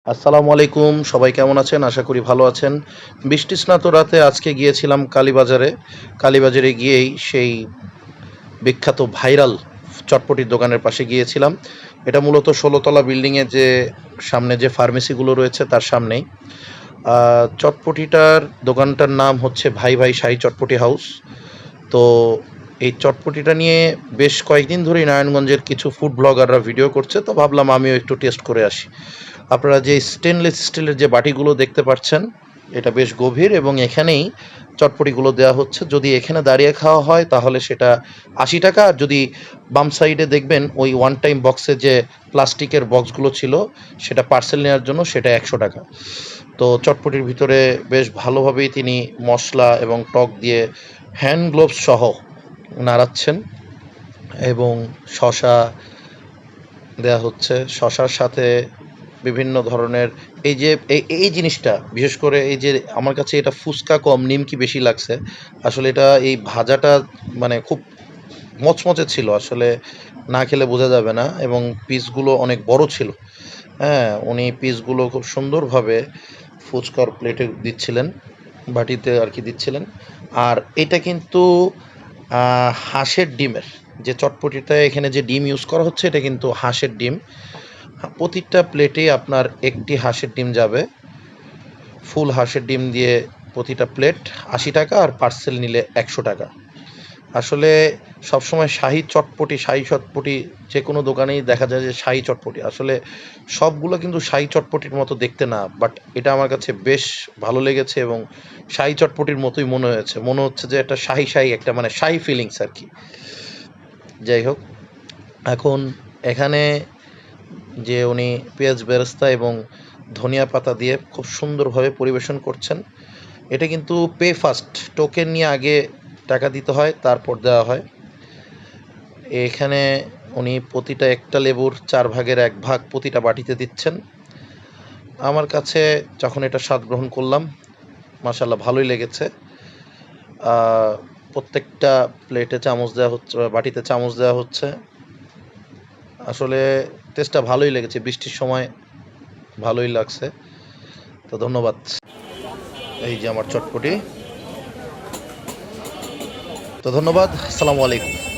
আসসালামু আলাইকুম। সবাই কেমন আছেন? আশা করি ভালো আছেন। বৃষ্টিস্নাত রাতে আজকে গিয়েছিলাম কালীবাজারে। কালীবাজারে গিয়েই সেই বিখ্যাত ভাইরাল চটপটির দোকানের পাশে গিয়েছিলাম। এটা মূলত ১৬ তলা বিল্ডিংয়ে যে সামনে যে ফার্মেসিগুলো রয়েছে তার সামনেই। চটপটিটার দোকানটার নাম হচ্ছে ভাই ভাই শাহী চটপটি হাউস। তো এই চটপটিটা নিয়ে বেশ কয়েকদিন ধরেই নারায়ণগঞ্জের কিছু ফুড ব্লগাররা ভিডিও করছে, তো ভাবলাম আমিও একটু টেস্ট করে আসি। আপনারা যে স্টেনলেস স্টিলের যে বাটিগুলো দেখতে পাচ্ছেন, এটা বেশ গভীর এবং এখানেই চটপটিগুলো দেওয়া হচ্ছে। যদি এখানে দাঁড়িয়ে খাওয়া হয় তাহলে সেটা ৮০ টাকা, আর যদি বাম সাইডে দেখবেন ওই ওয়ান টাইম বক্সে যে প্লাস্টিকের বক্সগুলো ছিল সেটা পার্সেল নেওয়ার জন্য সেটা ১০০ টাকা। তো চটপটির ভিতরে বেশ ভালোভাবেই তিনি মশলা এবং টক দিয়ে হ্যান্ড গ্লোভস সহ নাড়াচ্ছেন এবং শশা দেয়া হচ্ছে। শশার সাথে বিভিন্ন ধরনের এই যে এই জিনিসটা বিশেষ করে এই যে আমার কাছে এটা ফুচকা কম নিমকি বেশি লাগছে। আসলে এটা এই ভাজাটা মানে খুব মচমচে ছিল। আসলে না খেলে বোঝা যাবে না এবং পিসগুলো অনেক বড় ছিল। হ্যাঁ, উনি পিসগুলো খুব সুন্দরভাবে ফুচকার প্লেটে দিচ্ছিলেন, বাটিতে আরকি দিচ্ছিলেন। আর এটা কিন্তু হাঁসের ডিমের যে চটপটিটায় এখানে যে ডিম ইউজ করা হচ্ছে এটা কিন্তু হাঁসের ডিম। প্রতিটা প্লেটেই আপনার একটি হাঁসের ডিম যাবে। ফুল হাঁসের ডিম দিয়ে প্রতিটা প্লেট ৮০ টাকা, আর পার্সেল নিলে ১০০ টাকা। আসলে সবসময় শাহী চটপটি যে কোনো দোকানেই দেখা যায় যে শাহী চটপটি। আসলে সবগুলো কিন্তু শাহী চটপটির মতো দেখতে না। বাট এটা আমার কাছে বেশ ভালো লেগেছে এবং শাহী চটপটির মতোই মনে হয়েছে। মনে হচ্ছে যে একটা শাহী একটা মানে শাহী ফিলিংস আরকি। যাই হোক, এখন এখানে যে উনি পেঁয়াজ বেরেস্তা এবং ধনিয়া পাতা দিয়ে খুব সুন্দরভাবে পরিবেশন করছেন। এটা কিন্তু পে ফার্স্ট, টোকেন নিয়ে আগে টাকা দিতে হয়, তারপর দেওয়া হয়। এখানে উনি প্রতিটা একটা লেবুর ৪ ভাগের ১ ভাগ প্রতিটা বাটিতে দিচ্ছেন। আমার কাছে যখন এটা স্বাদ গ্রহণ করলাম, মাশাআল্লাহ ভালোই লেগেছে। আ প্রত্যেকটা প্লেটে চামচ দেওয়া হচ্ছে, বাটিতে চামচ দেওয়া হচ্ছে। আসলে টেস্টটা ভালোই লেগেছে। বৃষ্টির সময় ভালোই লাগছে। তো ধন্যবাদ। এই যে আমার চটপটি। তো ধন্যবাদ। আসসালামু আলাইকুম।